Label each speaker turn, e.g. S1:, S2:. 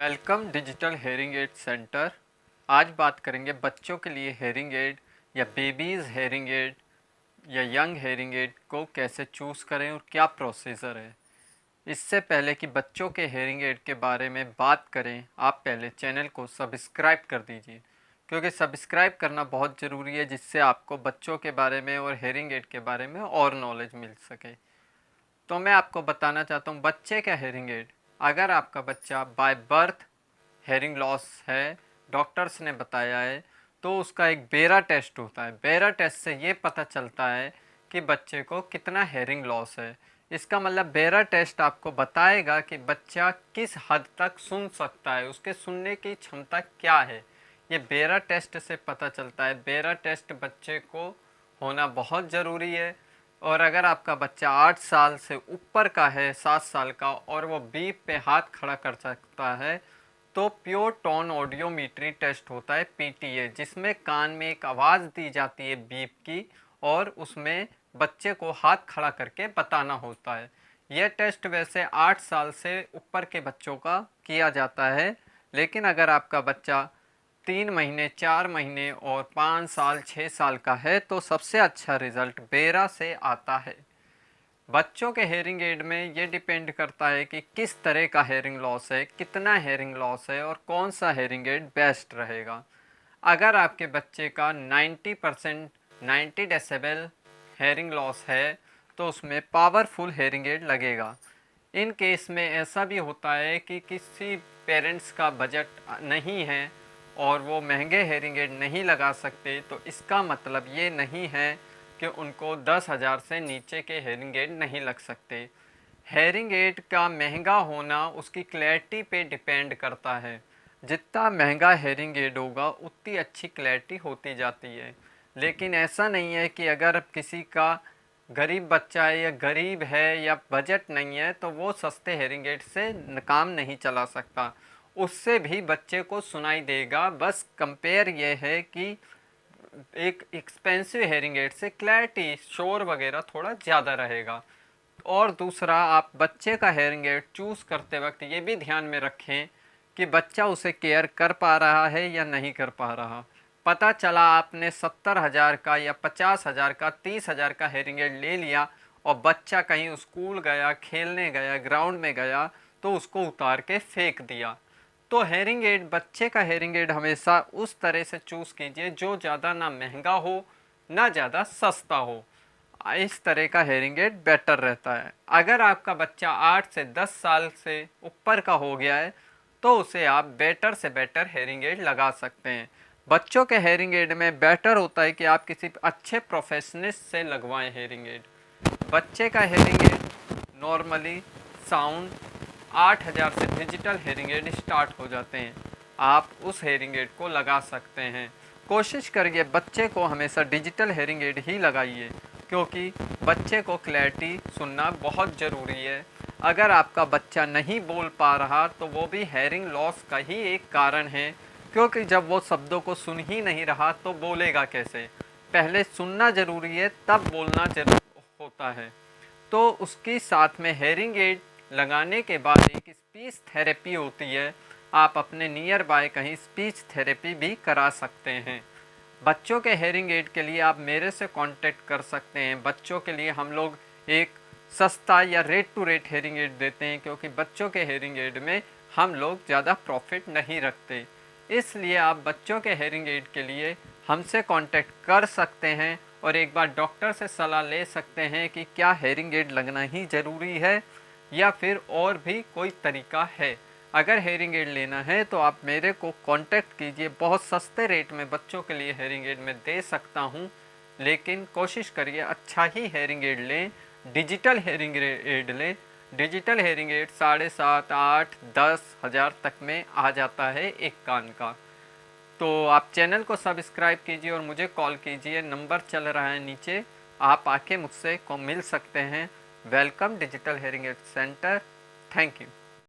S1: Welcome digital hearing aid centre. आज बात करेंगे बच्चों के लिए हेयरिंग एड या बेबीज़ हेयरिंग एड या यंग हेयरिंग एड को कैसे चूज़ करें और क्या प्रोसीजर है। इससे पहले कि बच्चों के हेयरिंग एड के बारे में बात करें, आप पहले चैनल को सब्सक्राइब कर दीजिए, क्योंकि सब्सक्राइब करना बहुत ज़रूरी है, जिससे आपको बच्चों के बारे में और हेयरिंग एड के बारे में और नॉलेज मिल सके। तो मैं आपको बताना चाहता हूँ बच्चे का हेयरिंग एड। अगर आपका बच्चा बाय बर्थ हेयरिंग लॉस है, डॉक्टर्स ने बताया है, तो उसका एक बेरा टेस्ट होता है। बेरा टेस्ट से ये पता चलता है कि बच्चे को कितना हेयरिंग लॉस है। इसका मतलब बेरा टेस्ट आपको बताएगा कि बच्चा किस हद तक सुन सकता है, उसके सुनने की क्षमता क्या है। ये बेरा टेस्ट से पता चलता है। बेरा टेस्ट बच्चे को होना बहुत ज़रूरी है। और अगर आपका बच्चा 8 साल से ऊपर का है, 7 साल का, और वो बीप पे हाथ खड़ा कर सकता है, तो प्योर टोन ऑडियोमीट्री टेस्ट होता है पीटीए, जिसमें कान में एक आवाज़ दी जाती है बीप की, और उसमें बच्चे को हाथ खड़ा करके बताना होता है। यह टेस्ट वैसे 8 साल से ऊपर के बच्चों का किया जाता है, लेकिन अगर आपका बच्चा 3 महीने, 4 महीने और 5 साल, 6 साल का है, तो सबसे अच्छा रिज़ल्ट बेरा से आता है। बच्चों के हेयरिंग एड में ये डिपेंड करता है कि किस तरह का हेयरिंग लॉस है, कितना हेयरिंग लॉस है और कौन सा हेयरिंग एड बेस्ट रहेगा। अगर आपके बच्चे का 90% 90 डेसिबल हेयरिंग लॉस है, तो उसमें पावरफुल हेयरिंग एड लगेगा। इन केस में ऐसा भी होता है कि किसी पेरेंट्स का बजट नहीं है और वो महंगे हेयरिंग एड नहीं लगा सकते, तो इसका मतलब ये नहीं है कि उनको 10,000 से नीचे के हेयरिंग एड नहीं लग सकते। हेयरिंग एड का महंगा होना उसकी क्लैरिटी पे डिपेंड करता है। जितना महंगा हेयरिंग एड होगा उतनी अच्छी क्लैरिटी होती जाती है। लेकिन ऐसा नहीं है कि अगर किसी का गरीब बच्चा है या गरीब है या बजट नहीं है, तो वो सस्ते हेयरिंग एड से काम नहीं चला सकता। उससे भी बच्चे को सुनाई देगा। बस कंपेयर ये है कि एक एक्सपेंसिव हेयरिंग एड से क्लैरिटी, शोर वगैरह थोड़ा ज़्यादा रहेगा। और दूसरा, आप बच्चे का हेयरिंग एड चूज़ करते वक्त ये भी ध्यान में रखें कि बच्चा उसे केयर कर पा रहा है या नहीं कर पा रहा। पता चला आपने 70,000 का या 50,000 का, 30,000 का हेयरिंग एड ले लिया और बच्चा कहीं स्कूल गया, खेलने गया, ग्राउंड में गया, तो उसको उतार के फेंक दिया। तो हेयरिंग एड, बच्चे का हेयरिंग एड हमेशा उस तरह से चूज़ कीजिए जो ज़्यादा ना महंगा हो ना ज़्यादा सस्ता हो। इस तरह का हेयरिंग एड बेटर रहता है। अगर आपका बच्चा 8 से 10 साल से ऊपर का हो गया है, तो उसे आप बेटर से बेटर हेयरिंग एड लगा सकते हैं। बच्चों के हेयरिंग एड में बेटर होता है कि आप किसी अच्छे प्रोफेशनिस्ट से लगवाएं हेयरिंग एड। बच्चे का हेयरिंग एड नॉर्मली साउंड 8,000 से डिजिटल हेयरिंग एड स्टार्ट हो जाते हैं। आप उस हेयरिंग एड को लगा सकते हैं। कोशिश करिए बच्चे को हमेशा डिजिटल हेयरिंग एड ही लगाइए, क्योंकि बच्चे को क्लैरिटी सुनना बहुत ज़रूरी है। अगर आपका बच्चा नहीं बोल पा रहा, तो वो भी हेयरिंग लॉस का ही एक कारण है, क्योंकि जब वो शब्दों को सुन ही नहीं रहा तो बोलेगा कैसे। पहले सुनना ज़रूरी है, तब बोलना जरूर होता है। तो उसके साथ में हेयरिंग एड लगाने के बाद एक स्पीच थेरेपी होती है। आप अपने नियर बाय कहीं स्पीच थेरेपी भी करा सकते हैं। बच्चों के हेयरिंग एड के लिए आप मेरे से कांटेक्ट कर सकते हैं। बच्चों के लिए हम लोग एक सस्ता या rate to rate hearing aid देते हैं, क्योंकि बच्चों के हेयरिंग एड में हम लोग ज़्यादा प्रॉफिट नहीं रखते। इसलिए आप बच्चों के हेयरिंग एड के लिए हमसे कांटेक्ट कर सकते हैं और एक बार डॉक्टर से सलाह ले सकते हैं कि क्या हेयरिंग एड लगना ही ज़रूरी है या फिर और भी कोई तरीका है। अगर हेयरिंग एड लेना है तो आप मेरे को कांटेक्ट कीजिए। बहुत सस्ते रेट में बच्चों के लिए हेयरिंग एड मैं दे सकता हूं, लेकिन कोशिश करिए अच्छा ही हेयरिंग एड लें, डिजिटल हेयरिंग एड लें। डिजिटल हेयरिंग एड 7,500, 8, 10,000 तक में आ जाता है एक कान का। तो आप चैनल को सब्सक्राइब कीजिए और मुझे कॉल कीजिए। नंबर चल रहा है नीचे, आप आके मुझसे को मिल सकते हैं। Welcome digital hearing aid centre. Thank you.